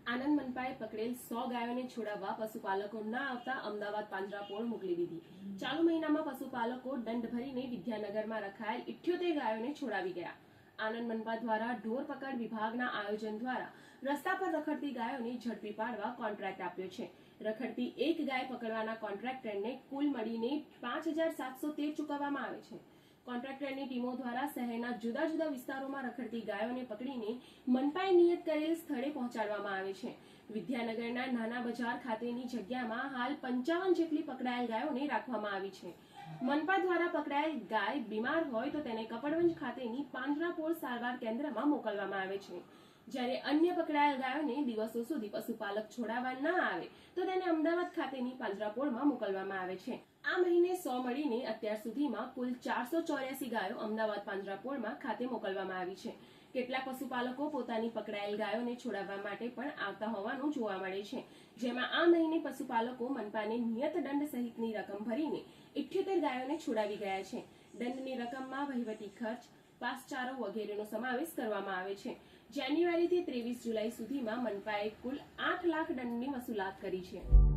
આનંદ મનપાએ પકડેલ 100 ગાયોને છોડાવવા પશુપાલકો ના આવતા અમદાવાદ પાંજરાપોળ મોકલી દીધી। ચાલુ મહિનામાં પશુપાલકો દંડ ભરીને વિદ્યાનગરમાં રખાયેલ 78 ગાયોને છોડાવી ગયા। આનંદ મનપા દ્વારા ઢોર પકડ વિભાગના આયોજન દ્વારા રસ્તા પર રખડતી ગાયોને ઝડપી પાડવા કોન્ટ્રાક્ટ આપ્યો છે। રખડતી એક ગાય પકડવાના કોન્ટ્રાક્ટરને કુલ મળીને 5713 ચૂકવવામાં આવે છે। કોન્ટ્રાક્ટરની ટીમો દ્વારા શહેરના જુદા જુદા વિસ્તારોમાં રખડતી ગાયોને પકડીને મનપાએ નિયત કરેલ સ્થળે પહોંચાડવામાં આવે છે। વિદ્યાનગરના નાના બજાર ખાતેની જગ્યામાં હાલ 55 જેટલી પકડાયેલ ગાયોને રાખવામાં આવી છે। મનપા દ્વારા પકડાયેલ ગાય બીમાર હોય તો તેને કપડવંજ ખાતેની પાંજરાપોળ સારવાર કેન્દ્રમાં મોકલવામાં આવે છે, જ્યારે અન્ય પકડાયેલ ગાયોને દિવસો સુધી પશુપાલક છોડાવવા ન આવે તો તેને અમદાવાદ ખાતેની પાંજરાપોળમાં મોકલવામાં આવે છે। આ મહિને 100 મળીને અત્યાર સુધીમાં કુલ 484 ગાયો અમદાવાદ પાંજરાપોળમાં ખાતે મોકલવામાં આવી છે। કેટલાક પશુપાલકો પોતાની પકડાયેલ ગાયોને છોડાવવા માટે પણ આવતા હોવાનું જોવા મળે છે, જેમાં આ મહિને પશુપાલકો મનપાને નિયત દંડ સહિતની રકમ ભરીને 78 ગાયોને છોડાવી ગયા છે। દંડની રકમમાં વહીવટી ખર્ચ, પાસચારો વગેરેનો સમાવેશ કરવામાં આવે છે। જાન્યુઆરીથી 23 જુલાઈ સુધીમાં મનપાએ કુલ 8 લાખ દંડની વસૂલાત કરી છે।